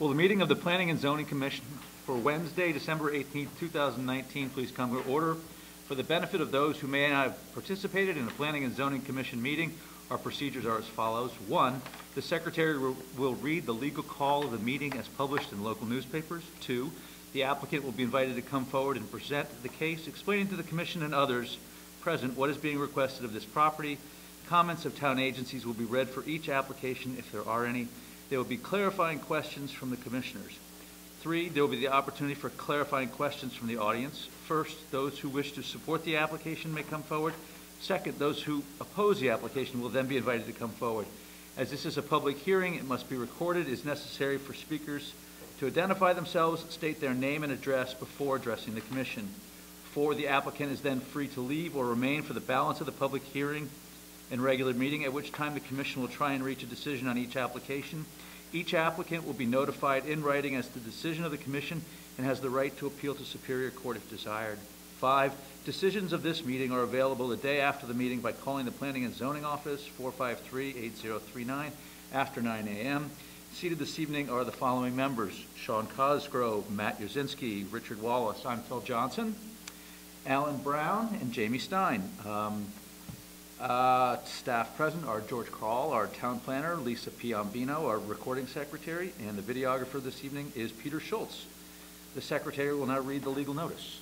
Will the meeting of the Planning and Zoning Commission for Wednesday, December 18th, 2019, please come to order? For the benefit of those who may not have participated in the Planning and Zoning Commission meeting, our procedures are as follows. 1, the Secretary will read the legal call of the meeting as published in local newspapers. 2, the applicant will be invited to come forward and present the case, explaining to the Commission and others present what is being requested of this property. Comments of town agencies will be read for each application if there are any. There will be clarifying questions from the commissioners. 3, there will be the opportunity for clarifying questions from the audience. First, those who wish to support the application may come forward. Second, those who oppose the application will then be invited to come forward. As this is a public hearing, it must be recorded. It is necessary for speakers to identify themselves, state their name and address before addressing the commission. 4, the applicant is then free to leave or remain for the balance of the public hearing and regular meeting, at which time the commission will try and reach a decision on each application. Each applicant will be notified in writing as to the decision of the commission and has the right to appeal to Superior Court if desired. 5, decisions of this meeting are available the day after the meeting by calling the Planning and Zoning Office, 453-8039, after 9 a.m. Seated this evening are the following members: Sean Cosgrove, Matt Yazinski, Richard Wallace, I'm Phil Johnson, Alan Brown, and Jamie Stein. Staff present are George Krall, our town planner, Lisa Piombino, our recording secretary, and the videographer this evening is Peter Schultz. The secretary will now read the legal notice.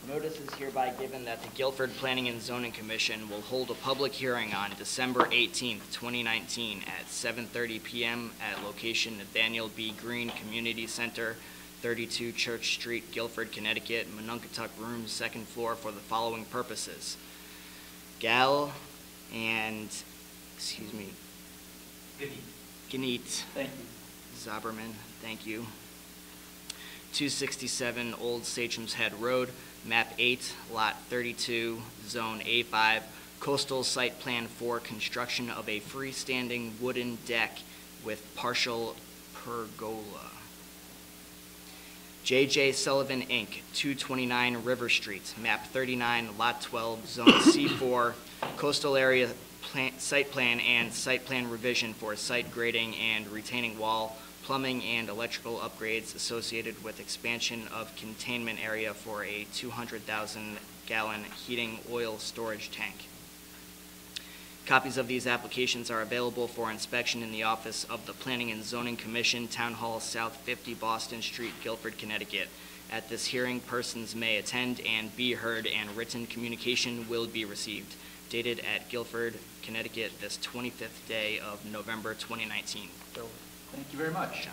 Notice is hereby given that the Guilford Planning and Zoning Commission will hold a public hearing on December 18th, 2019 at 7:30 p.m. at location Nathaniel B. Green Community Center, 32 Church Street, Guilford, Connecticut, Monunketuck Room, 2nd floor, for the following purposes. Gal and, Ganit. Thank you. Zaberman, thank you. 267 Old Sachem's Head Road, map 8, lot 32, zone A5, coastal site plan for construction of a freestanding wooden deck with partial pergola. J.J. Sullivan, Inc., 229 River Street, map 39, lot 12, zone C4, coastal area site plan and site plan revision for site grading and retaining wall, plumbing and electrical upgrades associated with expansion of containment area for a 200,000-gallon heating oil storage tank. Copies of these applications are available for inspection in the office of the Planning and Zoning Commission, Town Hall, South 50 Boston Street, Guilford, Connecticut. At this hearing, persons may attend and be heard, and written communication will be received. Dated at Guilford, Connecticut, this 25th day of November 2019. So, thank you very much.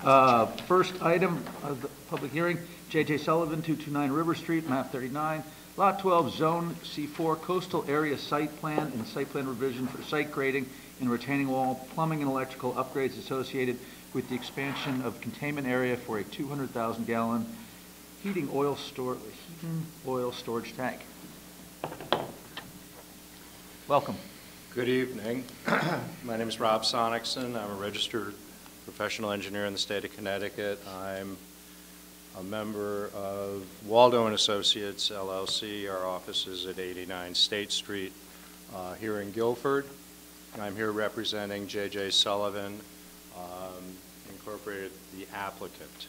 First item of the public hearing, J.J. Sullivan, 229 River Street, map 39, lot 12, zone C4, coastal area site plan and site plan revision for site grading and retaining wall, plumbing and electrical upgrades associated with the expansion of containment area for a 200,000-gallon heating oil storage tank. Welcome. Good evening. My name is Rob Sonicson. I'm a registered professional engineer in the state of Connecticut. I'm a member of Waldo & Associates, LLC. Our office is at 89 State Street here in Guilford. I'm here representing J.J. Sullivan, Incorporated, the applicant.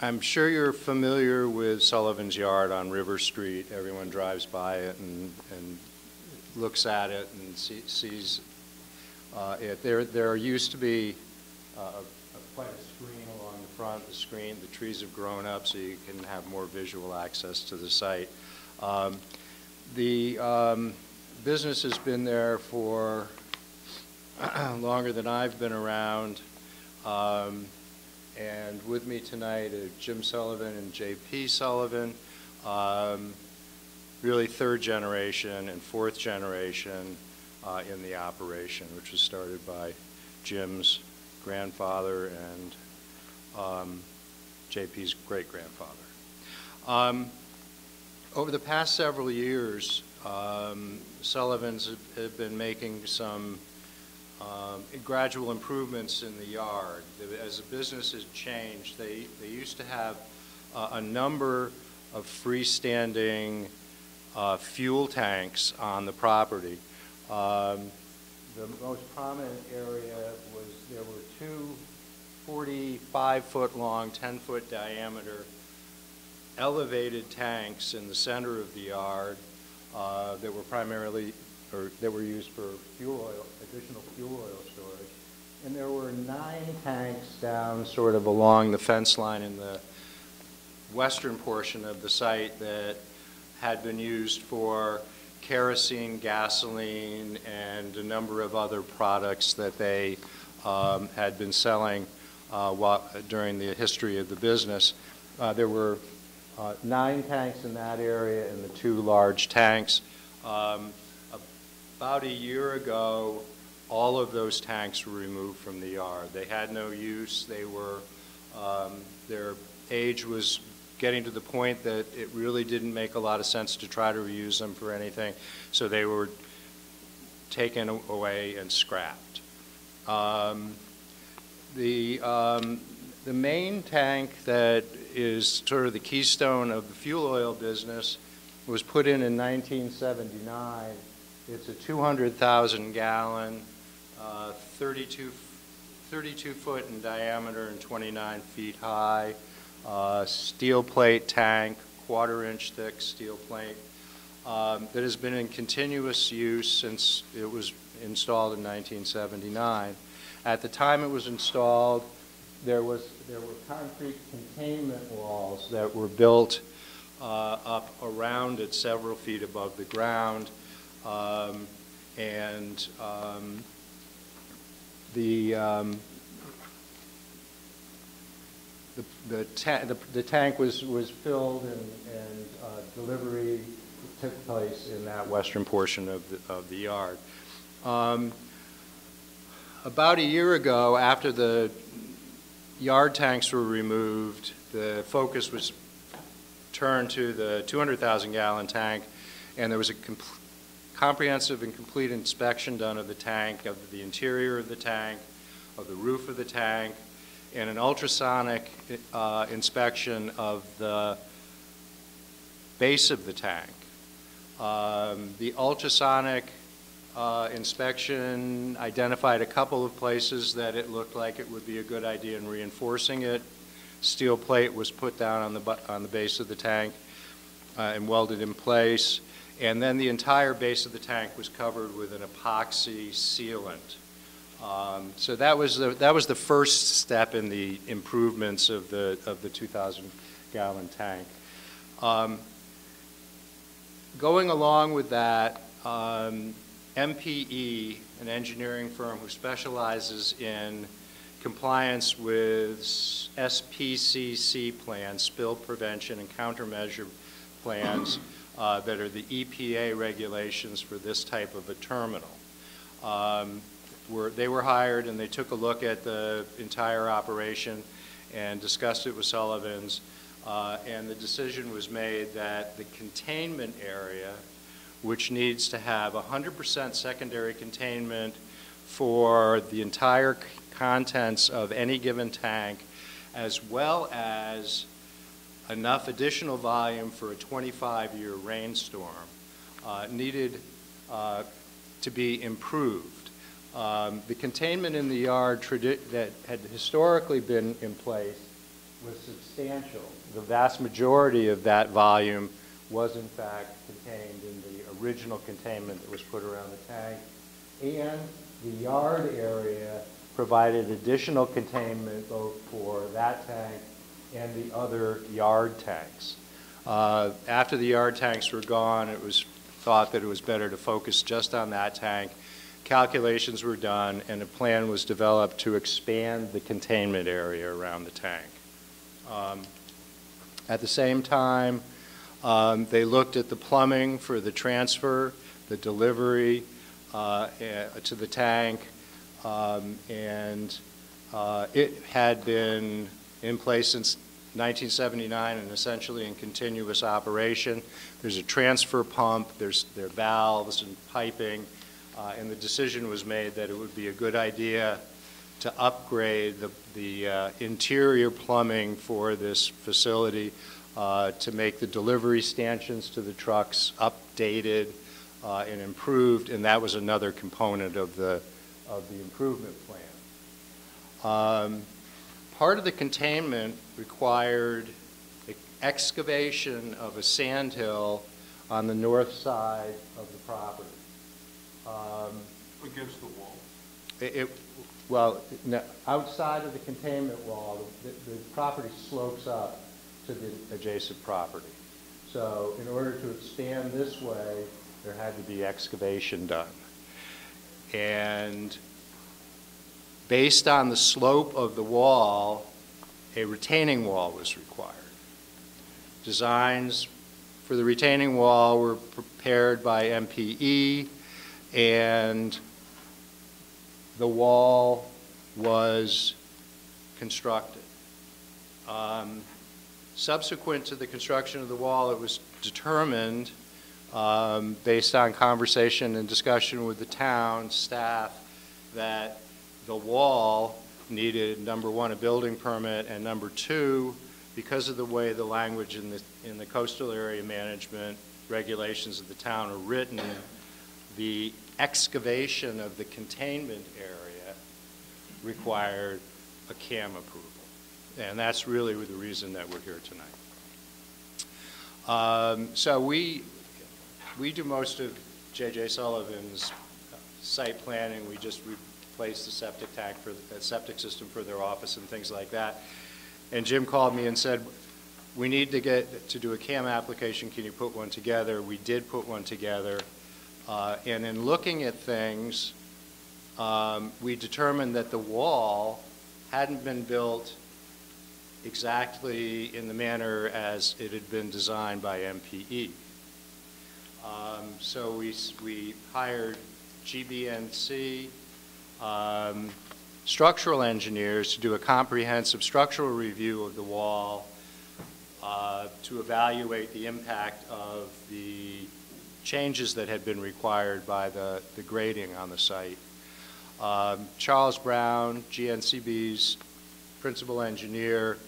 I'm sure you're familiar with Sullivan's Yard on River Street. Everyone drives by it and looks at it and sees it. There used to be quite a screen along the front. The trees have grown up so you can have more visual access to the site. The business has been there for longer than I've been around. And with me tonight are Jim Sullivan and J.P. Sullivan, really third generation and fourth generation in the operation, which was started by Jim's grandfather and J.P.'s great-grandfather. Over the past several years, Sullivan's have been making some gradual improvements in the yard. As the business has changed, they used to have a number of freestanding fuel tanks on the property. The most prominent area was there were two 45-foot long, 10-foot diameter elevated tanks in the center of the yard that were primarily, or that were used for fuel oil, additional fuel oil storage. And there were 9 tanks down sort of along the fence line in the western portion of the site that had been used for kerosene, gasoline, and a number of other products that they had been selling during the history of the business. There were 9 tanks in that area and the 2 large tanks. About a year ago, all of those tanks were removed from the yard. They had no use. They were, their age was getting to the point that it really didn't make a lot of sense to try to reuse them for anything, so they were taken away and scrapped. The main tank that is sort of the keystone of the fuel oil business was put in 1979. It's a 200,000 gallon, 32 foot in diameter and 29 feet high, steel plate tank, 1/4-inch thick steel plate, that has been in continuous use since it was installed in 1979. At the time it was installed, there were concrete containment walls that were built up around it several feet above the ground, the tank was filled and delivery took place in that western portion of the yard. About a year ago, after the yard tanks were removed, the focus was turned to the 200,000 gallon tank, and there was a comprehensive and complete inspection done of the tank, of the interior of the tank, of the roof of the tank, and an ultrasonic inspection of the base of the tank. The ultrasonic inspection identified a couple of places that it looked like it would be a good idea in reinforcing it. Steel plate was put down on the base of the tank and welded in place, and then the entire base of the tank was covered with an epoxy sealant. So that was the first step in the improvements of the 2,000 gallon tank. Going along with that, MPE, an engineering firm who specializes in compliance with SPCC plans, spill prevention and countermeasure plans that are the EPA regulations for this type of a terminal. They were hired and they took a look at the entire operation and discussed it with Sullivan's, and the decision was made that the containment area, which needs to have 100% secondary containment for the entire contents of any given tank, as well as enough additional volume for a 25-year rainstorm, needed to be improved. The containment in the yard that had historically been in place was substantial. The vast majority of that volume was in fact contained in the original containment that was put around the tank, and the yard area provided additional containment both for that tank and the other yard tanks. After the yard tanks were gone, it was thought that it was better to focus just on that tank. Calculations were done and a plan was developed to expand the containment area around the tank. At the same time, they looked at the plumbing for the transfer, the delivery to the tank, and it had been in place since 1979 and essentially in continuous operation. There's a transfer pump, there are valves and piping, and the decision was made that it would be a good idea to upgrade the interior plumbing for this facility to make the delivery stanchions to the trucks updated and improved, and that was another component of the improvement plan. Part of the containment required the excavation of a sandhill on the north side of the property. Against the wall? Well, no, outside of the containment wall, the property slopes up to the adjacent property. So in order to expand this way, there had to be excavation done. And based on the slope of the wall, a retaining wall was required. Designs for the retaining wall were prepared by MPE, and the wall was constructed. Subsequent to the construction of the wall, it was determined, based on conversation and discussion with the town staff, that the wall needed, number one, a building permit, and number two, because of the way the language in the coastal area management regulations of the town are written, the excavation of the containment area required a CAM approval. And that's really the reason that we're here tonight. So we do most of J.J. Sullivan's site planning. We just replaced the septic tank for the septic system for their office and things like that. And Jim called me and said, we need to do a CAM application. Can you put one together? We did put one together. And in looking at things, we determined that the wall hadn't been built exactly in the manner as it had been designed by MPE. So we hired GBNC structural engineers to do a comprehensive structural review of the wall to evaluate the impact of the changes that had been required by the grading on the site. Charles Brown, GNCB's principal engineer,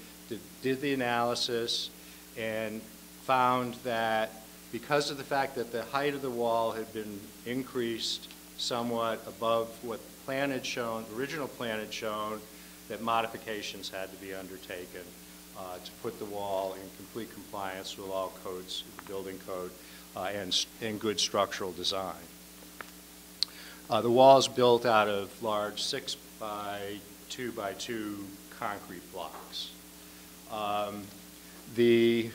did the analysis and found that because of the fact that the height of the wall had been increased somewhat above what the plan had shown, the original plan had shown, that modifications had to be undertaken to put the wall in complete compliance with all codes, the building code, and good structural design. The wall is built out of large 6 by 2 by 2 concrete blocks. The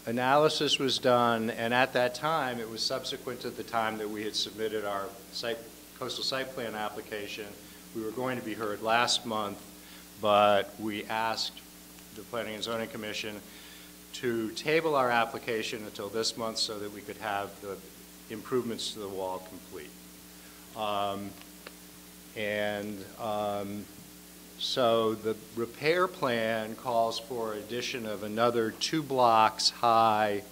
analysis was done, and at that time, it was subsequent to the time that we had submitted our coastal site plan application. We were going to be heard last month, but we asked the Planning and Zoning Commission to table our application until this month so that we could have the improvements to the wall complete. So the repair plan calls for addition of another 2 blocks high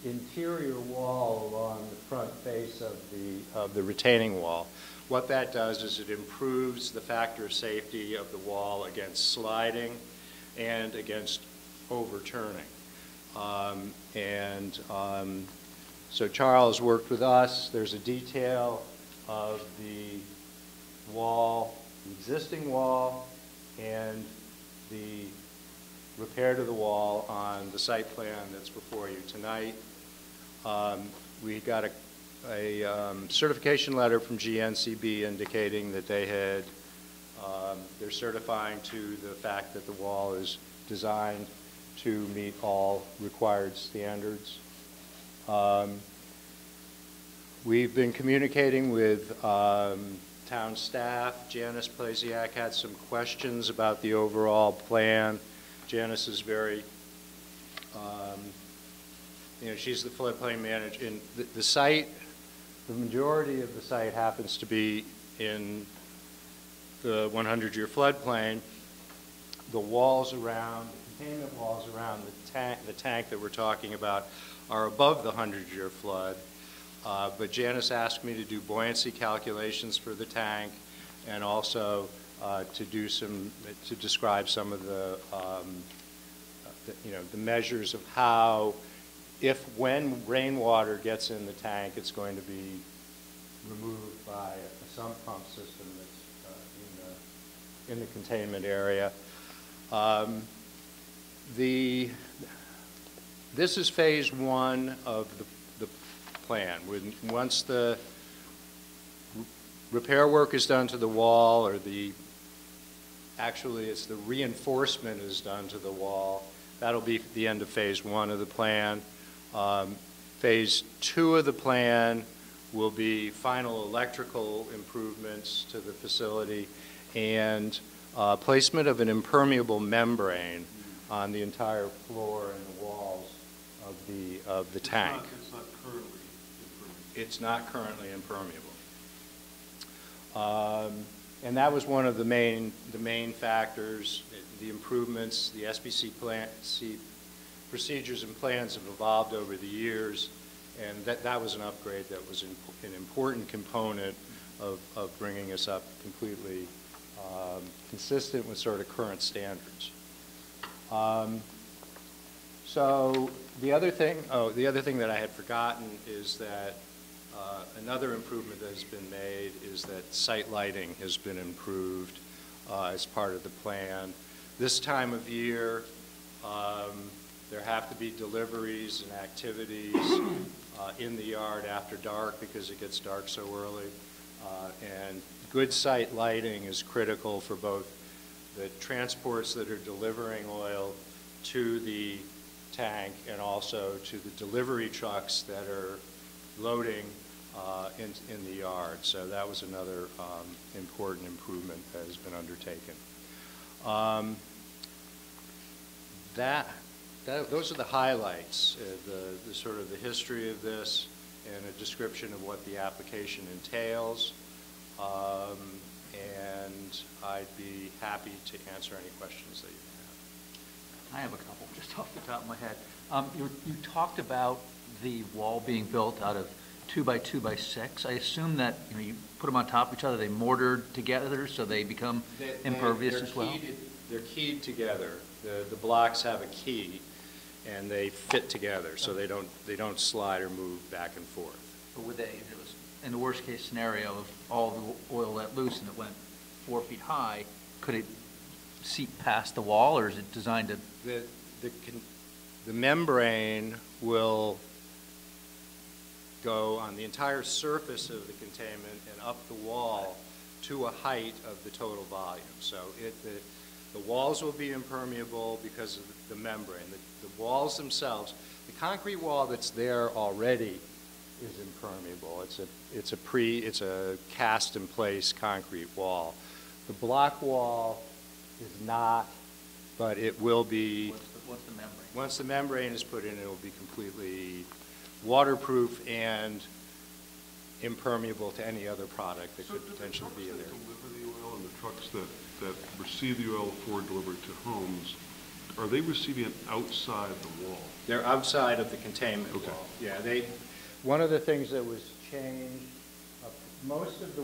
interior wall along the front face of the retaining wall. What that does is it improves the factor of safety of the wall against sliding and against overturning. So Charles worked with us. There's a detail of the wall, the existing wall, and the repair to the wall on the site plan that's before you tonight. We got a certification letter from GNCB indicating that they're certifying to the fact that the wall is designed to meet all required standards. We've been communicating with town staff. Janice Plasiak had some questions about the overall plan. Janice is very, she's the floodplain manager. In the site, the majority of the site happens to be in the 100-year floodplain. The walls around, the containment walls around the tank that we're talking about are above the 100-year flood. But Janice asked me to do buoyancy calculations for the tank and also to describe some of the the measures of how, when rainwater gets in the tank, it's going to be removed by a sump pump system that's in the containment area. This is phase one of the plan. Once the repair work is done to the wall, or actually it's the reinforcement is done to the wall, that'll be the end of phase one of the plan. Phase two of the plan will be final electrical improvements to the facility and placement of an impermeable membrane on the entire floor and the walls of the tank. It's not currently impermeable. It's not currently impermeable. And that was one of the main factors. The improvements, the SBC procedures and plans have evolved over the years, and that was an upgrade that was an important component of bringing us up completely consistent with sort of current standards. So the other thing that I had forgotten is that another improvement that has been made is that site lighting has been improved as part of the plan. This time of year, there have to be deliveries and activities in the yard after dark because it gets dark so early. And good site lighting is critical for both the transports that are delivering oil to the tank and also to the delivery trucks that are loading in the yard. So that was another important improvement that has been undertaken. Those are the highlights, the sort of the history of this and a description of what the application entails. And I'd be happy to answer any questions that you have. I have a couple, just off the top of my head. You talked about the wall being built out of 2 by 2 by 6. I assume that you put them on top of each other, they mortared together, so they become impervious as well? They're keyed together. The blocks have a key, and they fit together, so they don't slide or move back and forth. But would they, if it was in the worst case scenario of all the oil let loose and it went 4 feet high, could it seep past the wall, or is it designed to? The membrane will go on the entire surface of the containment and up the wall to a height of the total volume. So the walls will be impermeable because of the membrane. The walls themselves, the concrete wall that's there already is impermeable. It's a cast in place concrete wall. The block wall is not, but it will be. What's the membrane? Once the membrane is put in, it will be completely waterproof and impermeable to any other product that could potentially be in there. So do the trucks that deliver the oil and the trucks that receive the oil for delivery to homes, are they receiving it outside the wall? They're outside of the containment Okay. wall. Yeah, one of the things that was changed, most of the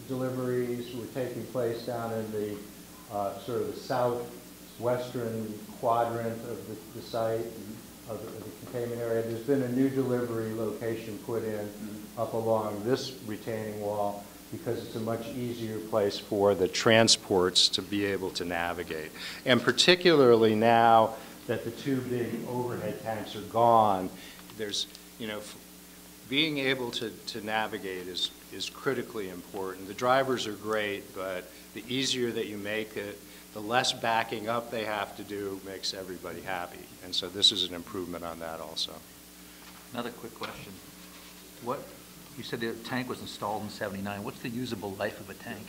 deliveries were taking place down in the sort of the southwestern quadrant of the site, of the containment area. There's been a new delivery location put in up along this retaining wall because it's a much easier place for the transports to be able to navigate. And particularly now that the 2 big overhead tanks are gone, there's, being able to navigate is critically important. The drivers are great, but the easier that you make it, the less backing up they have to do makes everybody happy. And so this is an improvement on that also. Another quick question. You said the tank was installed in '79. What's the usable life of a tank?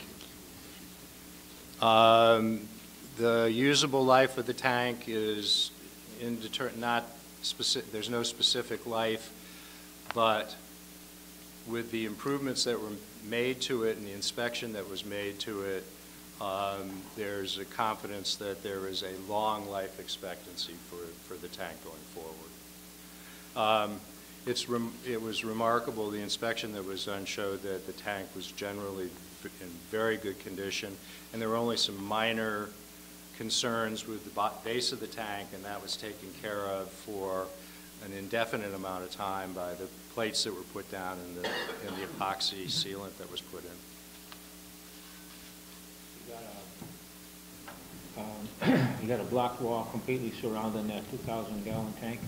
The usable life of the tank is not specific. There's no specific life, but with the improvements that were made to it and the inspection that was made to it, there's a confidence that there is a long life expectancy for the tank going forward. It was remarkable. The inspection that was done showed that the tank was generally in very good condition, and there were only some minor concerns with the base of the tank, and that was taken care of for an indefinite amount of time by the plates that were put down and the epoxy sealant that was put in. You got a block wall completely surrounding that 2,000-gallon tank?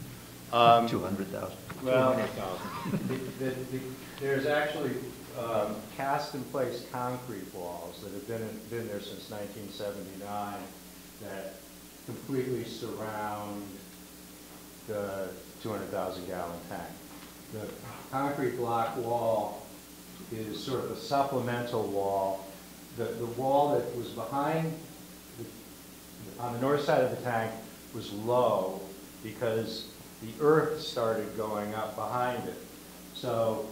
200,000. Well, 200,000. there's actually cast-in-place concrete walls that have been there since 1979 that completely surround the 200,000-gallon tank. The concrete block wall is sort of a supplemental wall. The wall that was behind, on the north side of the tank, was low because the earth started going up behind it. So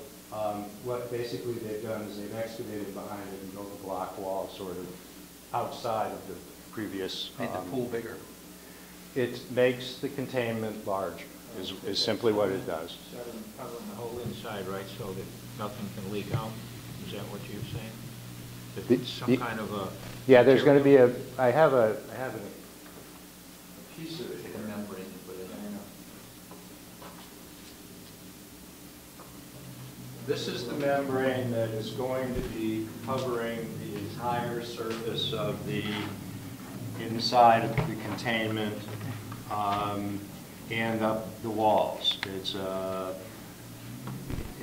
what basically they've done is they've excavated behind it and built a block wall sort of outside of the previous. Made the pool bigger. It makes the containment larger, is simply what it does. Covering the whole inside, right, so that nothing can leak out? Is that what you're saying? That it's some kind of a... Yeah, there's going to be I have a piece of it here. The membrane you put in. This is the membrane that is going to be covering the entire surface of the inside of the containment and up the walls.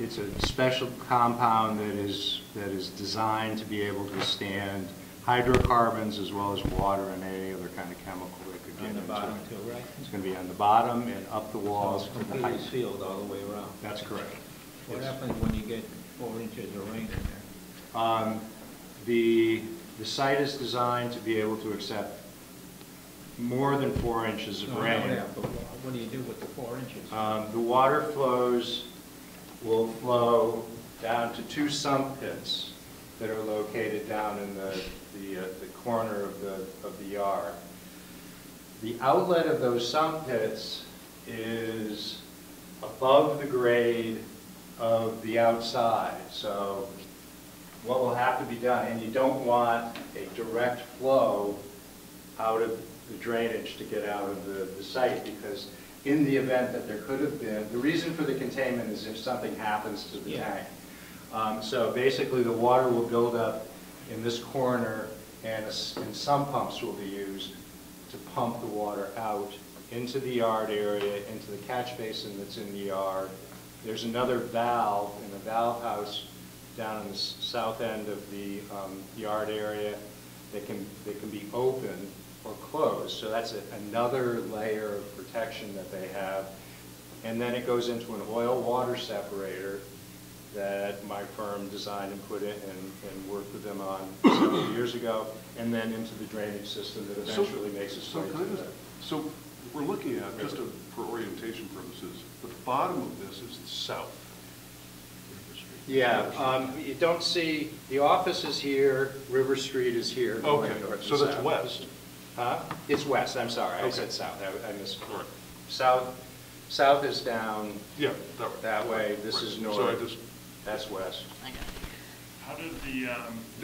It's a special compound that is designed to be able to withstand hydrocarbons as well as water and any other kind of chemical that could get On the into bottom it. too, right? It's going to be on the bottom and up the walls So to it's the completely height. sealed all the way around. That's correct. What Yes. happens when you get 4 inches of rain in there? The site is designed to be able to accept more than 4 inches of No, I know rain. that, but what do you do with the 4 inches? The water will flow down to 2 sump pits that are located down in the corner of the yard. The outlet of those sump pits is above the grade of the outside. So what will have to be done, and you don't want a direct flow out of the drainage to get out of the site, because in the event that there could have been, the reason for the containment is if something happens to the tank. So basically the water will build up in this corner, and some pumps will be used to pump the water out into the yard area, into the catch basin that's in the yard. There's another valve in the valve house down in the south end of the yard area that can be opened or closed. So that's another layer of protection that they have. And then it goes into an oil water separator that my firm designed and put in and worked with them on several years ago, and then into the drainage system that eventually makes its way to that. So we're looking at, just for orientation purposes, the bottom of this is the south. Yeah, you don't see, the office is here, River Street is here, going Okay, north so and that's south. west. Huh? It's west, I'm sorry, I Okay. said south, I misspoke. Right. South is down Yeah, that way, this Right. is So I north, just, that's west. How did the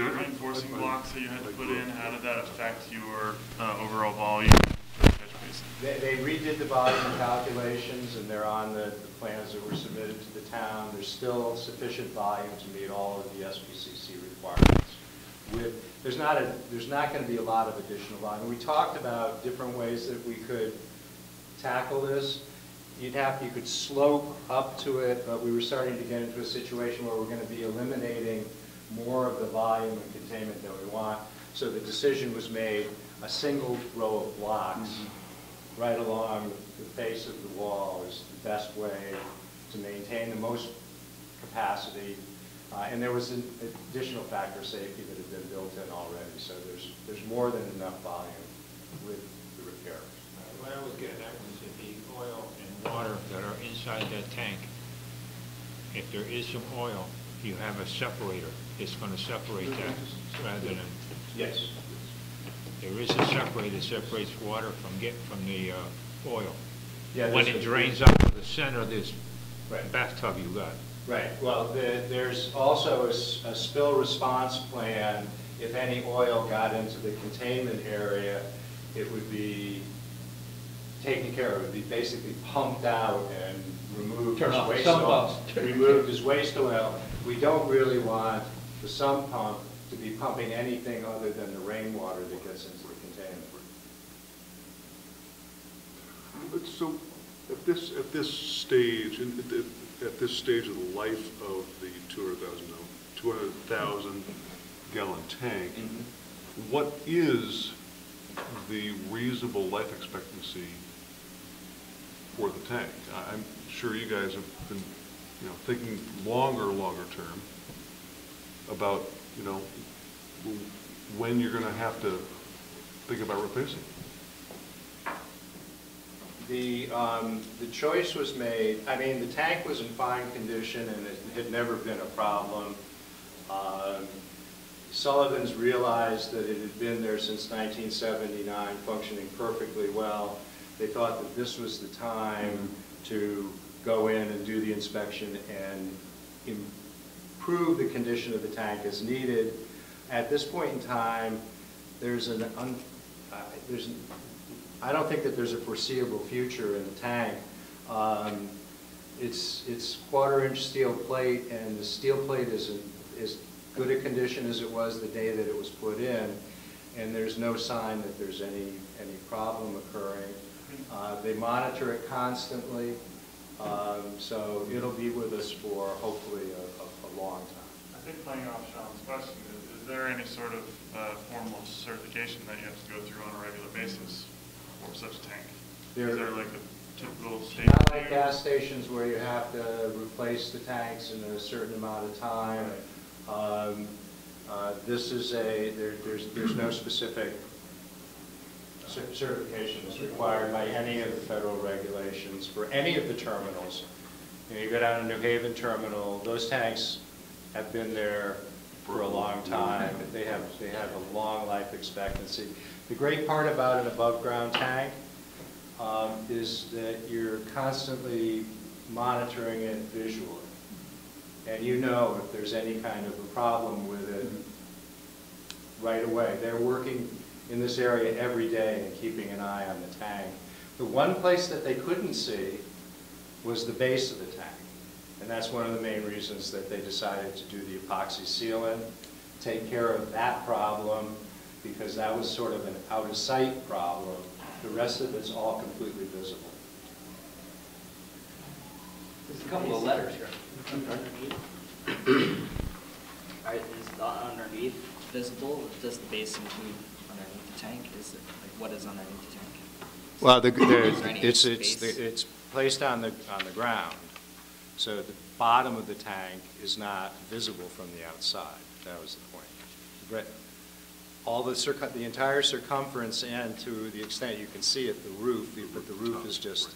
reinforcing blocks that you had to put in, how did that affect your overall volume for the catch basin? They redid the volume calculations, and they're on the plans that were submitted to the town. There's still sufficient volume to meet all of the SPCC requirements. There's not going to be a lot of additional volume. We talked about different ways that we could tackle this. You could slope up to it, but we were starting to get into a situation where we're going to be eliminating more of the volume and containment that we want. So the decision was made, a single row of blocks right along the face of the wall is the best way to maintain the most capacity. And there was an additional factor of safety that had been built in already. So there's more than enough volume with the repairs. What I was getting at was that the oil and water that are inside that tank, if there is some oil, you have a separator. It's going to separate that rather than... Yes. There is a separator that separates water from the oil. Yeah, When there's it a- drains up to the center of this Right. bathtub you got. Right, well, there's also a spill response plan if any oil got into the containment area. it would be taken care of. It would be basically pumped out and removed Turn as off the waste sump oil. pumps. Removed as waste oil. We don't really want the sump pump to be pumping anything other than the rainwater that gets into the container. But so, at this stage, at this stage of the life of the 200,000 gallon tank, what is the reasonable life expectancy for the tank? I'm sure you guys have been, thinking longer term about, when you're going to have to think about replacing. The choice was made. I mean, the tank was in fine condition and it had never been a problem. Sullivan's realized that it had been there since 1979, functioning perfectly well. They thought that this was the time to go in and do the inspection and improve the condition of the tank as needed. At this point in time, I don't think that there's a foreseeable future in the tank. It's quarter-inch steel plate, and the steel plate is as good a condition as it was the day that it was put in, and there's no sign that there's any problem occurring. They monitor it constantly, so it'll be with us for hopefully a long time. I think playing off Sean's question, is there any sort of formal certification that you have to go through on a regular basis for such a tank? Is there like a typical state? Not like gas stations where you have to replace the tanks in a certain amount of time. This is there's no specific certification that's required by any of the federal regulations for any of the terminals. You go down to New Haven terminal, those tanks have been there for a long time. They have a long life expectancy. The great part about an above ground tank is that you're constantly monitoring it visually. And you know if there's any kind of a problem with it right away. They're working in this area every day and keeping an eye on the tank. The one place that they couldn't see was the base of the tank. And that's one of the main reasons that they decided to do the epoxy sealant, take care of that problem, because that was sort of an out-of-sight problem. The rest of it's all completely visible. There's a couple of letters here. Is the underneath visible? Does the base include underneath the tank? Is it like what is underneath the tank? Well, Is there any it's placed on the ground, so the bottom of the tank is not visible from the outside. That was the point. But all the entire circumference, and to the extent you can see it, the roof. But the roof is just.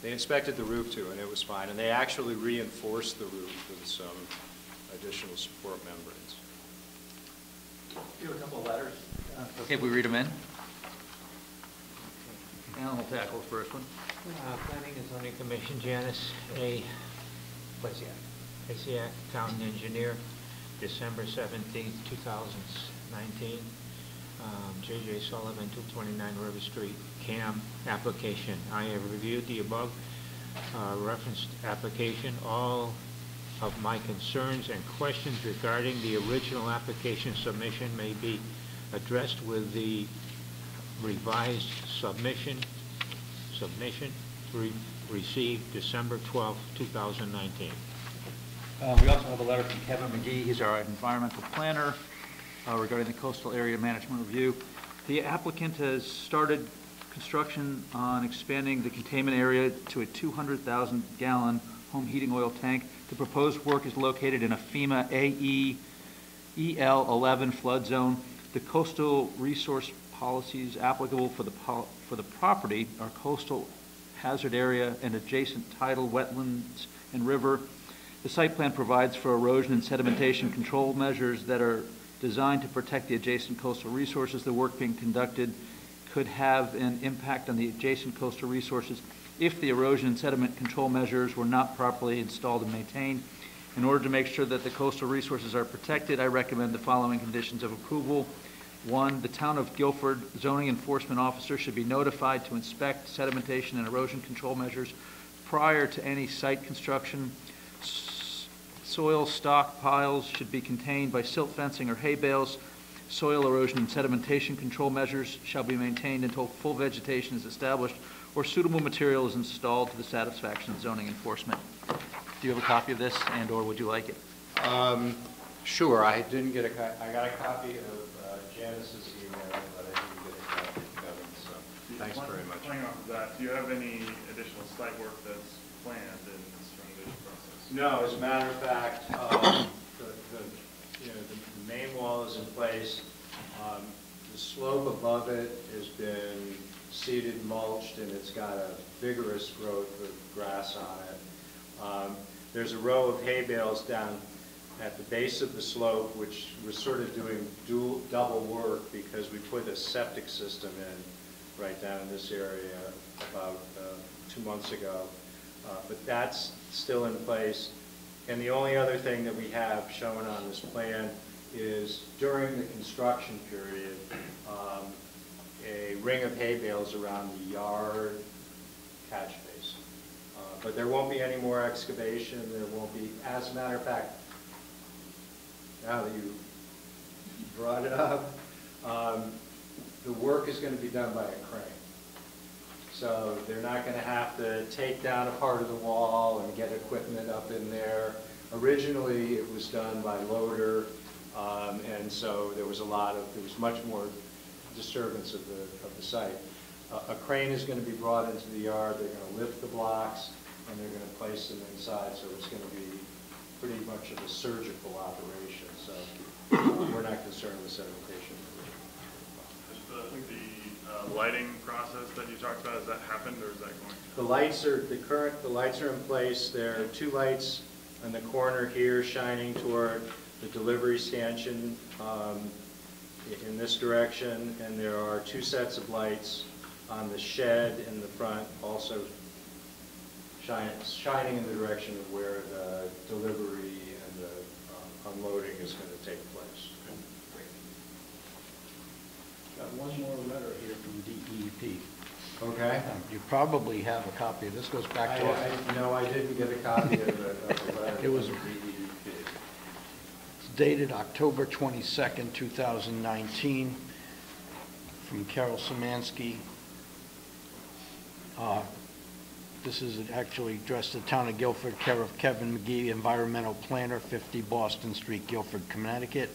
They inspected the roof too, and it was fine. And they actually reinforced the roof with some additional support membranes. You have a couple of letters. Okay, we read them in. Alan will tackle the first one. Planning and Zoning Commission, Janice A. Plesiak, Town Engineer, December 17th, 2019. J.J. Sullivan, 229 River Street, CAM application. I have reviewed the above referenced application. All of my concerns and questions regarding the original application submission may be addressed with the revised submission received December 12, 2019. We also have a letter from Kevin McGee. He's our environmental planner regarding the coastal area management review. The applicant has started construction on expanding the containment area to a 200,000 gallon home heating oil tank. The proposed work is located in a FEMA AE EL 11 flood zone. The coastal resource policies applicable for the property are coastal hazard area and adjacent tidal wetlands and river. The site plan provides for erosion and sedimentation control measures that are designed to protect the adjacent coastal resources. The work being conducted could have an impact on the adjacent coastal resources if the erosion and sediment control measures were not properly installed and maintained. In order to make sure that the coastal resources are protected, I recommend the following conditions of approval. 1, the Town of Guilford zoning enforcement officer should be notified to inspect sedimentation and erosion control measures prior to any site construction. Soil stockpiles should be contained by silt fencing or hay bales. Soil erosion and sedimentation control measures shall be maintained until full vegetation is established or suitable material is installed to the satisfaction of zoning enforcement. Do you have a copy of this, and/or would you like it? Sure, I didn't get I got a copy of Janice's email, but I didn't get a copy of Kevin's, so thanks very much. Playing off of that, do you have any additional site work that's planned in this renovation process? No, as a matter of fact, the main wall is in place. The slope above it has been seeded, mulched, and it's got a vigorous growth of grass on it. There's a row of hay bales down at the base of the slope, which was sort of doing double work because we put a septic system in right down in this area about 2 months ago. But that's still in place. And the only other thing that we have shown on this plan is during the construction period, a ring of hay bales around the yard catch basin. But there won't be any more excavation. There won't be, as a matter of fact, now that you brought it up, the work is going to be done by a crane. So they're not going to have to take down a part of the wall and get equipment up in there. Originally, it was done by loader, and so there was much more disturbance of the site. A crane is going to be brought into the yard. They're going to lift the blocks, and they're going to place them inside, so it's going to be pretty much of a surgical operation. So we're not concerned with sedimentation. The lighting process that you talked about, has that happened, or is that going to? The lights are in place. There are 2 lights on the corner here shining toward the delivery stanchion in this direction, and there are 2 sets of lights on the shed in the front, also shining in the direction of where the delivery and the unloading is going to take place. Got one more letter here from DEP. Okay. You probably have a copy. This goes back to... No, I didn't get a copy of the letter. It was from DEP. It's dated October 22nd, 2019, from Carol Szymanski. This is actually addressed to the Town of Guilford, care of Kevin McGee, Environmental Planner, 50 Boston Street, Guilford, Connecticut.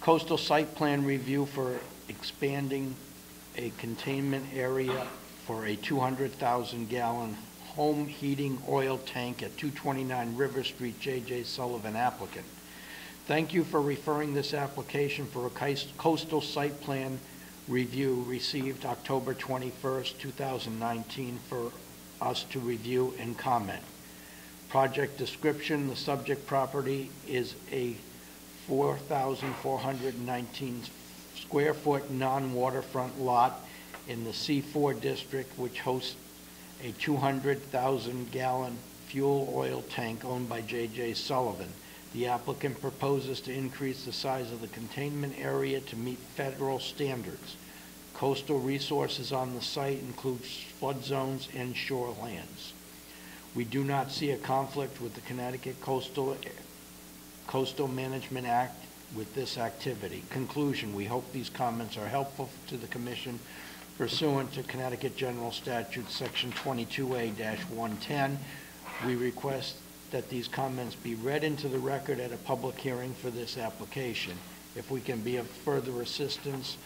Coastal site plan review for expanding a containment area for a 200,000-gallon home heating oil tank at 229 River Street, J.J. Sullivan, applicant. Thank you for referring this application for a coastal site plan review received October 21st, 2019 for us to review and comment. Project description: the subject property is a 4,419 square foot non-waterfront lot in the C4 district, which hosts a 200,000-gallon fuel oil tank owned by J.J. Sullivan. The applicant proposes to increase the size of the containment area to meet federal standards. Coastal resources on the site include flood zones and shorelands. We do not see a conflict with the Connecticut Coastal Management Act with this activity. Conclusion: we hope these comments are helpful to the Commission pursuant to Connecticut General Statute Section 22A-110. We request that these comments be read into the record at a public hearing for this application. If we can be of further assistance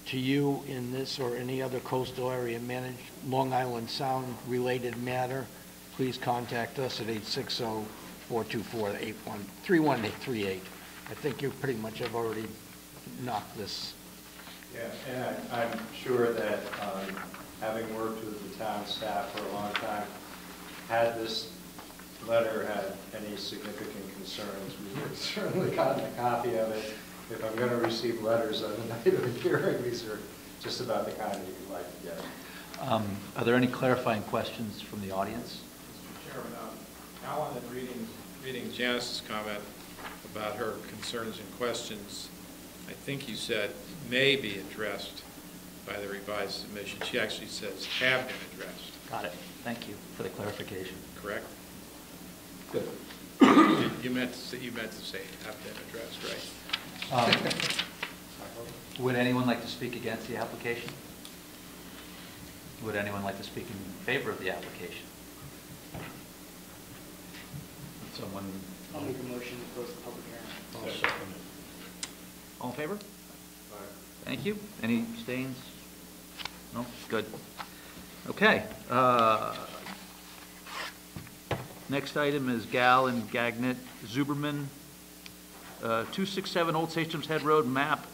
to you in this or any other coastal area managed Long Island Sound related matter, please contact us at 860-424-3138. I think you pretty much have already knocked this. Yeah, and I'm sure that having worked with the town staff for a long time, had this letter had any significant concerns, we would have certainly gotten a copy of it. If I'm going to receive letters on the night of the hearing, these are just about the kind that you'd like to get. Are there any clarifying questions from the audience? Mr. Chairman, Alan, in reading Janice's comment about her concerns and questions, I think you said may be addressed by the revised submission. She actually says have been addressed, Got it. Thank you for the clarification. correct? Good. You meant to say have been addressed, right? Would anyone like to speak against the application? Would anyone like to speak in favor of the application? Would someone? I'll make a motion to close the public hearing. I'll second it. All in favor? Thank you. Any abstains? No? Good. Okay. Next item is Gal and Gagnet Zuberman, 267 Old Sachems Head Road, map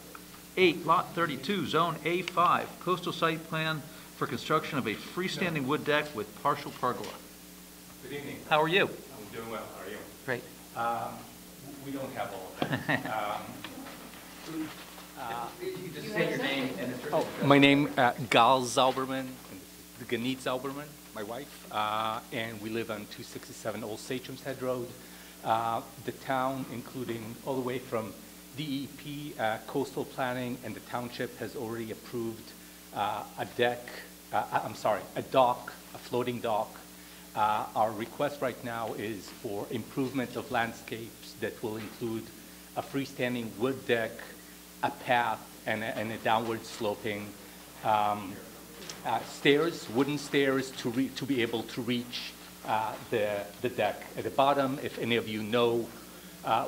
8, lot 32, zone A5, coastal site plan for construction of a freestanding wood deck with partial pergola. Good evening. How are you? I'm doing well. How are you? Great. We don't have all of that. Just say your name and address. My name Gal Zauberman, Ganit Zauberman, my wife, and we live on 267 Old Sachems Head Road. The town, including all the way from DEP, coastal planning, and the township has already approved a dock, a floating dock. Our request right now is for improvement of landscapes that will include a freestanding wood deck, a path, and a downward sloping stairs, wooden stairs to be able to reach the deck. At the bottom, if any of you know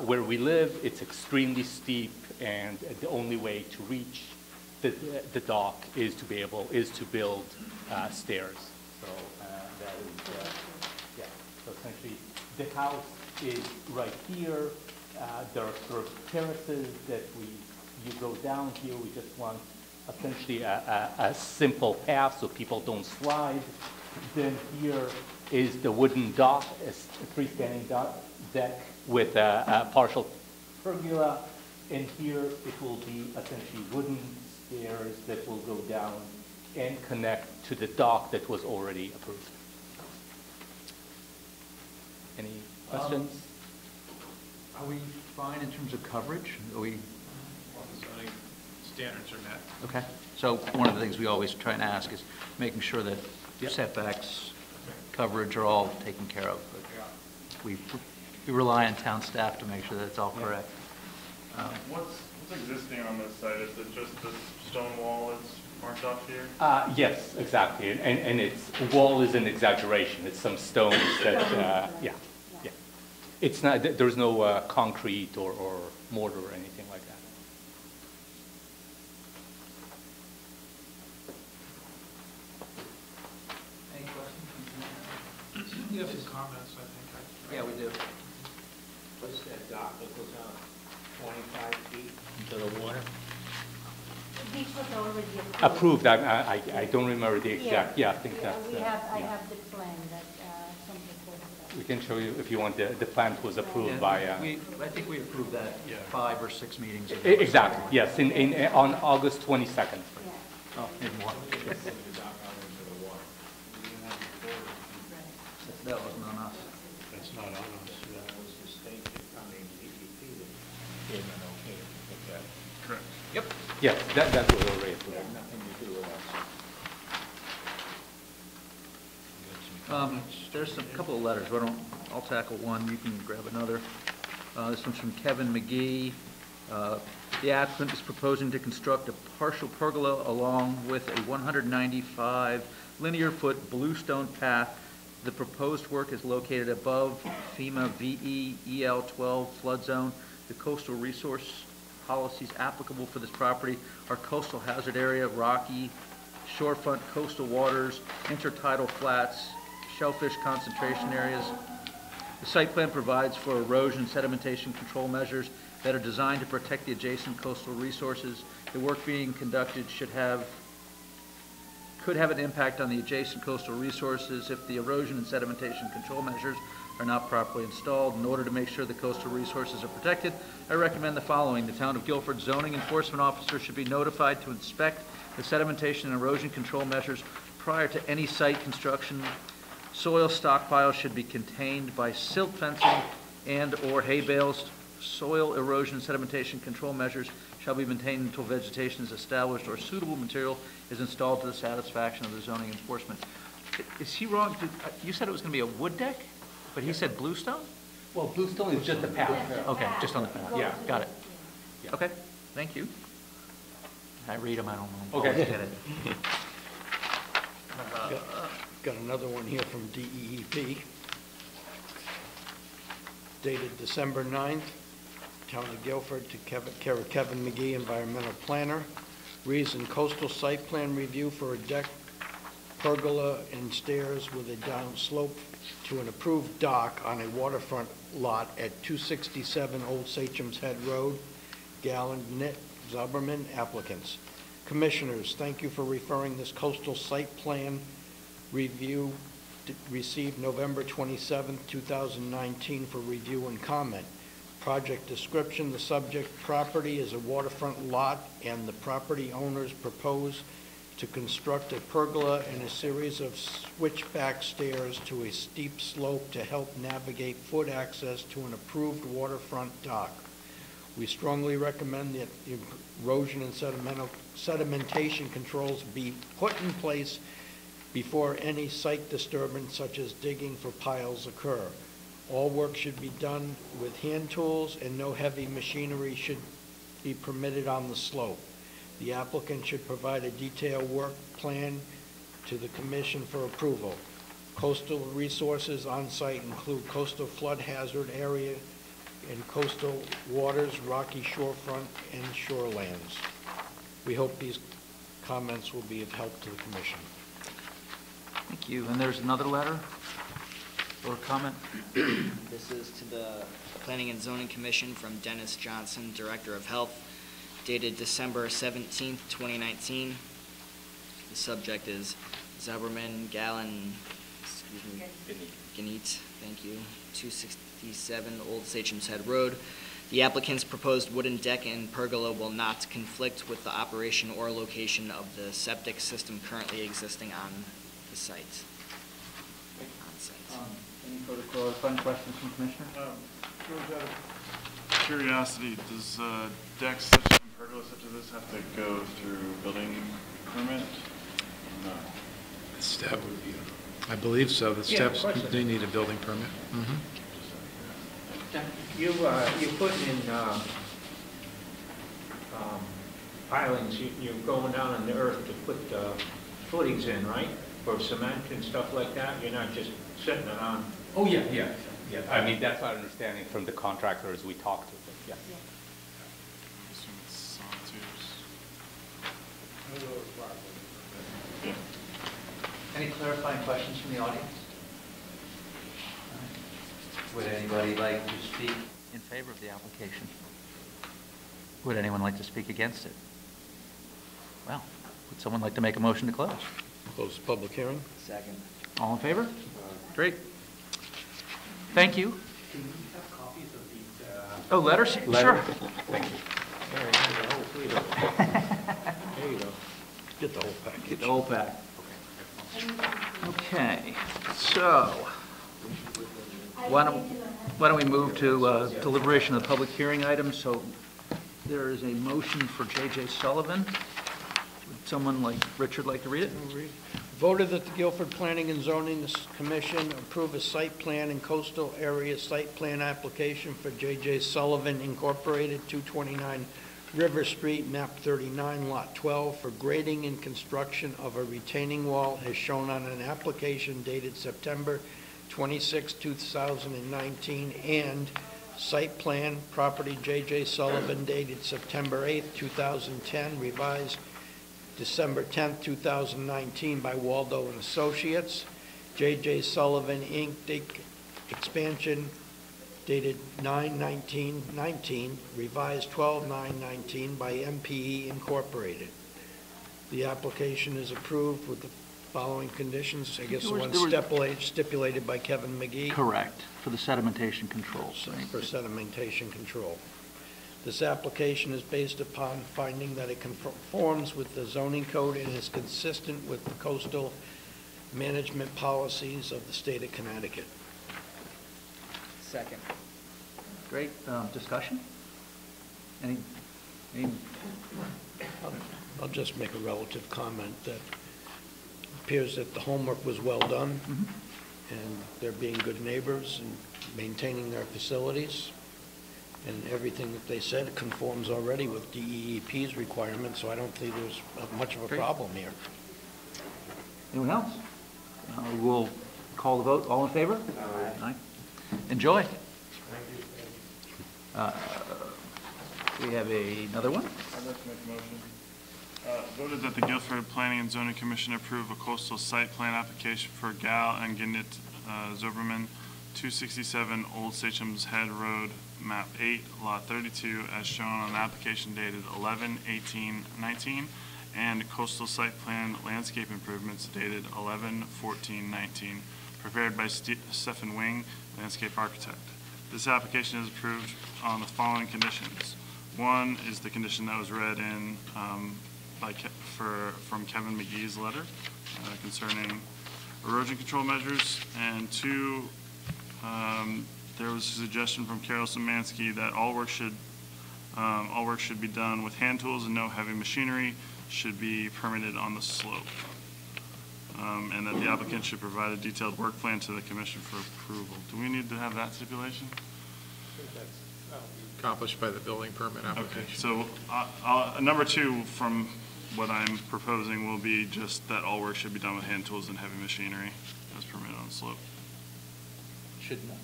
where we live, it's extremely steep, and the only way to reach the dock is to build stairs. So that is, yeah. So essentially, the house is right here. There are sort of terraces that you go down here. We just want essentially a simple path so people don't slide. Then here is the wooden dock, a freestanding deck with a partial pergola. And here it will be essentially wooden stairs that will go down and connect to the dock that was already approved. Any questions? Are we fine in terms of coverage? Are we? Zoning standards are met. Okay. So one of the things we always try and ask is making sure that setbacks, coverage are all taken care of. But we rely on town staff to make sure that it's all correct. What's existing on this site? Is it just this stone wall that's marked off here? Yes, exactly. And it's wall is an exaggeration. It's some stones that, yeah. It's not, there's no concrete or mortar or anything like that. Any questions? You have some comments, I think. Yeah, we do. What's that dock that goes out 25 feet into the water? This was already Approved. I don't remember the exact. Yeah, I think that's. I have the plan that some people. We can show you if you want. The plan was approved by. I think we approved that 5 or 6 meetings ago. Exactly. Yes, on August 22nd. Yeah. Oh, maybe more. That wasn't on us. That's not on us. That was the state that coming DEP that gave an okay to put that. Correct. Yep. Yes, that was already approved. Nothing to do with us. There's a couple of letters. I'll tackle one. You can grab another. This one's from Kevin McGee. The applicant is proposing to construct a partial pergola along with a 195 linear foot bluestone path. The proposed work is located above FEMA VE EL 12 flood zone. The coastal resource policies applicable for this property are coastal hazard area, rocky, shorefront coastal waters, intertidal flats, shellfish concentration areas. The site plan provides for erosion sedimentation control measures that are designed to protect the adjacent coastal resources. The work being conducted could have an impact on the adjacent coastal resources if the erosion and sedimentation control measures are not properly installed. In order to make sure the coastal resources are protected, I recommend the following. The Town of Guilford zoning enforcement officer should be notified to inspect the sedimentation and erosion control measures prior to any site construction. Soil stockpiles should be contained by silt fencing and/or hay bales. Soil erosion and sedimentation control measures shall be maintained until vegetation is established or suitable material is installed to the satisfaction of the zoning enforcement. Is he wrong? You said it was going to be a wood deck, but he said bluestone? Well, bluestone is just a path. Okay, just on the path. Yeah. Got it. Yeah. Okay, thank you. I read them, I don't Okay. always get it. Got another one here from DEEP, dated December 9th, Town of Guilford, to care of Kevin McGee, Environmental Planner. Reason: coastal site plan review for a deck, pergola, and stairs with a down slope to an approved dock on a waterfront lot at 267 Old Sachem's Head Road. Gallen, Nick, Zuberman, applicants. Commissioners, thank you for referring this coastal site plan review received November 27, 2019 for review and comment. Project description: the subject property is a waterfront lot and the property owners propose to construct a pergola and a series of switchback stairs to a steep slope to help navigate foot access to an approved waterfront dock. We strongly recommend that erosion and sedimentation controls be put in place before any site disturbance such as digging for piles occur. All work should be done with hand tools and no heavy machinery should be permitted on the slope. The applicant should provide a detailed work plan to the commission for approval. Coastal resources on site include coastal flood hazard area and coastal waters, rocky shorefront, and shorelands. We hope these comments will be of help to the commission. Thank you. And there's another letter or comment? This is to the Planning and Zoning Commission from Dennis Johnson, Director of Health, dated December 17th, 2019. The subject is Zuberman, Gallen, Ganit, thank you, 267 Old Sachem's Head Road. The applicant's proposed wooden deck and pergola will not conflict with the operation or location of the septic system currently existing on the site. Any further clarifying questions from Commissioner? George, out of curiosity, does decks such and pergolas such as this have to go through building permit? No. Step, I believe so. The steps, they need a building permit. You put in pilings, you're going down on the earth to put footings in, right? For cement and stuff like that? You're not just setting it on? Oh, yeah. I mean, that's our understanding from the contractors we talked to, yeah. I assume it's sonotubes. Any clarifying questions from the audience? Would anybody like to speak in favor of the application? Would anyone like to speak against it? Well, would someone like to make a motion to close? Close the public hearing. Second. All in favor? Great. Thank you. Can we have copies of these? Oh, letters? Sure. Thank you. There you go. Get the whole package. Get the whole pack. Okay, so why don't we move to deliberation of the public hearing items? So there is a motion for J.J. Sullivan. Would someone like Richard like to read it? Voted that the Guilford Planning and Zoning Commission approve a site plan and coastal area site plan application for J.J. Sullivan Incorporated, 229 River Street, map 39, lot 12, for grading and construction of a retaining wall as shown on an application dated September 26, 2019, and site plan property J.J. Sullivan dated September 8, 2010, revised December 10, 2019 by Waldo and Associates. J.J. Sullivan, Inc., expansion dated 9/19/19, revised 12/9/19 by MPE Incorporated. The application is approved with the following conditions, I guess the one stipulated by Kevin McGee. Correct, for the sedimentation controls. For sedimentation control. This application is based upon finding that it conforms with the zoning code and is consistent with the coastal management policies of the state of Connecticut. Second. Great. Discussion? Any I'll just make a relative comment that it appears that the homework was well done, and they're being good neighbors and maintaining their facilities, and everything that they said conforms already with DEEP's requirements, so I don't think there's much of a Great. problem here. Anyone else? We'll call the vote. All in favor? Aye. Enjoy. We have another one. I'd like to make a motion. Voted that the Guilford Planning and Zoning Commission approve a coastal site plan application for Gal and Ginit Zoberman, 267 Old Sachem's Head Road, map 8, lot 32, as shown on an application dated 11/18/19, and coastal site plan landscape improvements dated 11/14/19, prepared by Stephen Wing, landscape architect. This application is approved on the following conditions. One is the condition that was read in from Kevin McGee's letter concerning erosion control measures, and two, there was a suggestion from Carol Szymanski that all work should be done with hand tools and no heavy machinery should be permitted on the slope, and that the applicant should provide a detailed work plan to the commission for approval. Do we need to have that stipulation? Accomplished by the building permit Okay, application. so number two from what I'm proposing will be just that all work should be done with hand tools and heavy machinery as permitted on the slope.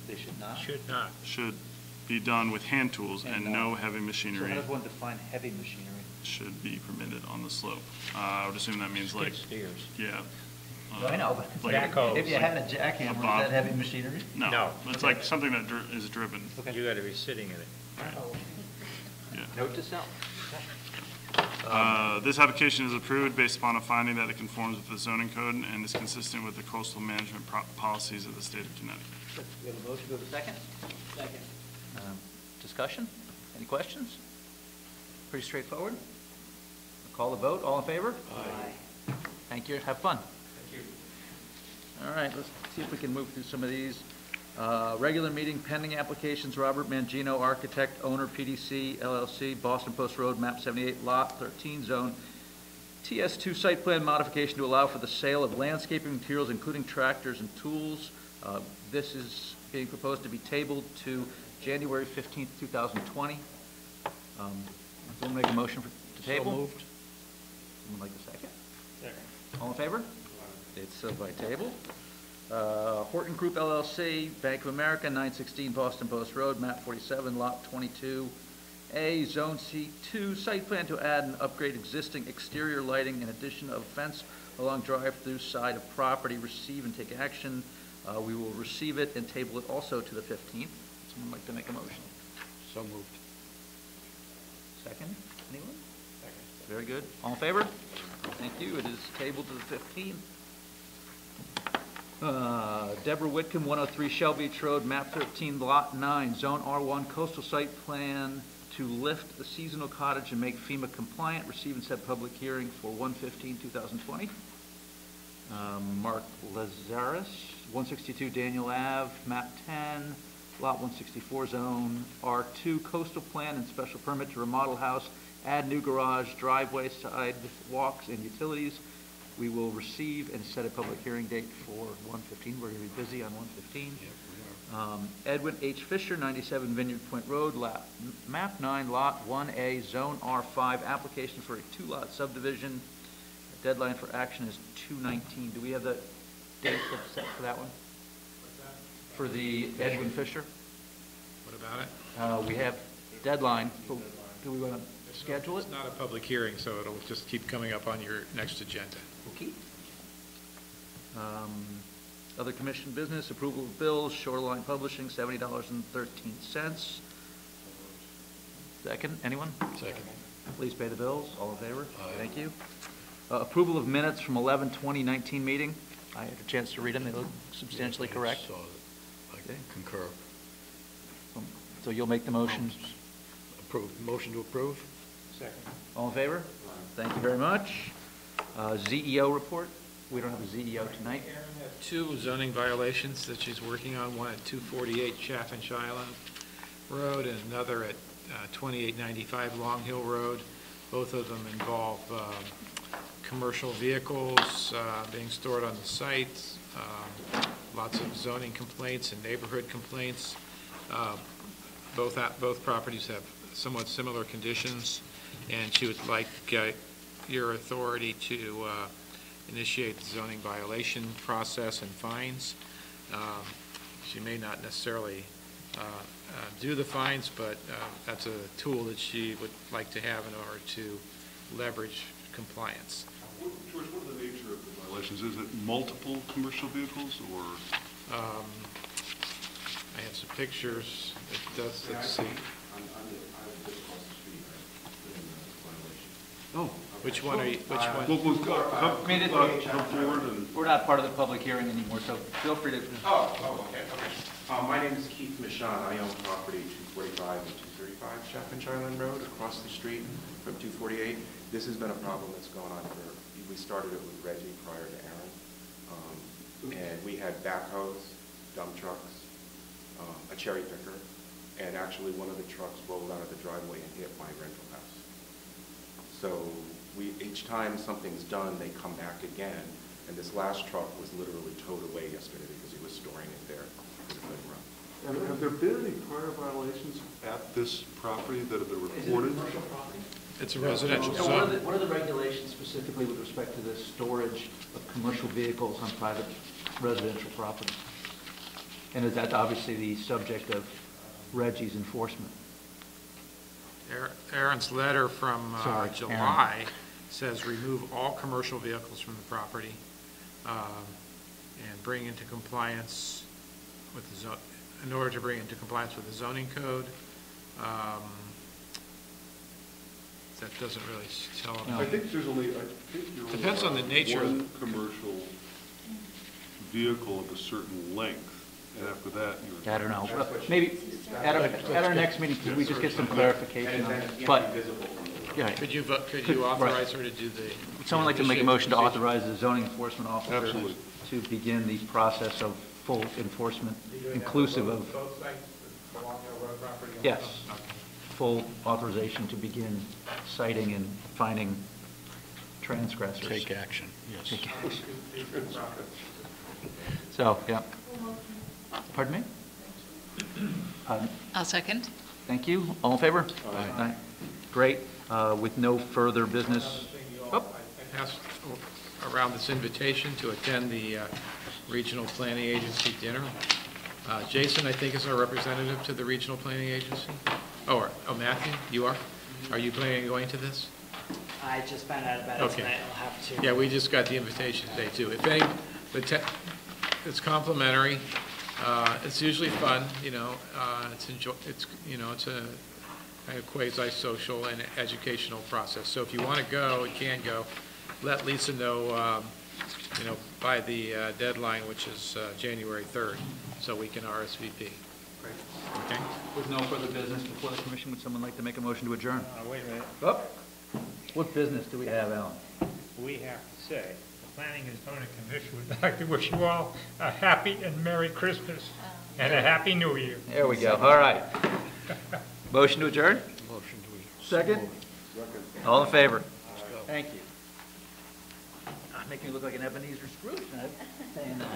They should not? Should not. Should be done with hand tools and no heavy So machinery how does one define heavy machinery? should be permitted on the slope. I would assume that means like, Skid steers. yeah. I know, but Like Backhoes. if you had a jackhammer, is bob. that heavy machinery? No, No. it's like something that is driven. You got to be sitting in it. Yeah. Note to self. This application is approved based upon a finding that it conforms with the zoning code and is consistent with the coastal management policies of the state of Connecticut. We have a motion, do we have a second? Second. Discussion? Any questions? Pretty straightforward. I'll call the vote. All in favor? Aye. Thank you. Have fun. Thank you. All right, let's see if we can move through some of these. Regular meeting pending applications, Robert Mangino, architect, owner, PDC, LLC, Boston Post Road, map 78, lot 13, zone TS2 site plan modification to allow for the sale of landscaping materials, including tractors and tools. This is being proposed to be tabled to January 15th, 2020. Someone make a motion to table? So moved. Someone like a second? Second. All in favor? It's by table. Horton Group LLC, Bank of America, 916 Boston Post Road, map 47, lot 22A, zone C2, site plan to add and upgrade existing exterior lighting in addition of fence along drive-through side of property. Receive and take action. We will receive it and table it also to the 15th. Someone like to make a motion? So moved. Second? Anyone? Second. Very good. All in favor? Thank you. It is tabled to the 15th. Deborah Whitcomb, 103 Shell Beach Road, map 13, lot 9, zone R1, coastal site plan to lift the seasonal cottage and make FEMA compliant. Receive and set public hearing for 1/15/2020. Mark Lazaris, 162 Daniel Ave, map 10, lot 164, zone R2, coastal plan and special permit to remodel house, add new garage, driveway, sidewalks, and utilities. We will receive and set a public hearing date for 1/15. We're going to be busy on 1/15. Edwin H. Fisher, 97 Vineyard Point Road, map 9, lot 1A, zone R5, application for a two-lot subdivision. The deadline for action is 2/19. Do we have the date set for that one? For the Edwin Fisher? What about it? We have deadline. Do we want to schedule it? It's not a public hearing, so it'll just keep coming up on your next agenda. Okay. Other commission business, approval of bills, Shoreline Publishing, $70.13. Second, anyone? Second. Please pay the bills. All in favor? Thank you. Approval of minutes from 11/20/19 meeting. I had a chance to read them. They look substantially correct. So I concur. So you'll make the motion. Approved. Motion to approve? Second. All in favor? Thank you very much. ZEO report. We don't have a ZEO tonight. Two zoning violations that she's working on, one at 248 Chaffinch Island Road and another at 2895 Long Hill Road. Both of them involve commercial vehicles being stored on the site, lots of zoning complaints and neighborhood complaints. Both properties have somewhat similar conditions, and she would like your authority to initiate the zoning violation process and fines. She may not necessarily do the fines, but that's a tool that she would like to have in order to leverage compliance. George, what are the nature of the violations? Is it multiple commercial vehicles or? I have some pictures. It does, let's see. Oh. Which one are you, which one? Well, come forward and. We're not part of the public hearing anymore, so feel free to. Okay. My name is Keith Michon. I own property 245 and 235 Chaffinch Island Road, across the street from 248. This has been a problem that's gone on we started it with Reggie prior to Aaron. And we had backhoes, dump trucks, a cherry picker, and actually one of the trucks rolled out of the driveway and hit my rental house. So each time something's done, they come back again. And this last truck was literally towed away yesterday because he was storing it there. Have there been any prior violations at this property that have been reported? It's a residential So zone. what are the regulations specifically with respect to the storage of commercial vehicles on private residential property? And is that obviously the subject of Reggie's enforcement? Aaron's letter from Sorry, July says remove all commercial vehicles from the property and bring into compliance with the zone, in order to bring into compliance with the zoning code. That doesn't really tell them. No. I think there's only, Depends on the nature of one commercial vehicle of a certain length, and after that, you're. I don't know. Maybe at our next meeting, could we just get some clarification on it? But, yeah. Could you authorize her to do the? Would someone like to make a motion to authorize the zoning enforcement officer Absolutely. to begin the process of full enforcement, inclusive of, Both sites, the Long Hill Road property? yes, full authorization to begin citing and finding transgressors. Take action, yes. Take action. So, yeah. Pardon me? I'll second. Thank you. All in favor? Aye. Great. With no further business. I passed around this invitation to attend the Regional Planning Agency dinner. Jason, I think, is our representative to the Regional Planning Agency. Oh, Matthew, you are? Are you planning on going to this? I just found out about it Okay. tonight. I'll have to. Yeah, we just got the invitation today, too. If any, it's complimentary. It's usually fun, you know. It's a kind of quasi-social and educational process. So if you want to go and can go, let Lisa know, by the deadline, which is January 3rd, so we can RSVP. Great. Okay? With no further business before the commission, would someone like to make a motion to adjourn? Wait a minute. Oh, what business do we have, Alan? We have to say, the Planning and Zoning Commission would like to wish you all a happy and Merry Christmas and a Happy New Year. There we go. All right. Motion to adjourn? Motion to Second? All in favor? Thank you. Making me look like an Ebenezer Scrooge. Saying that.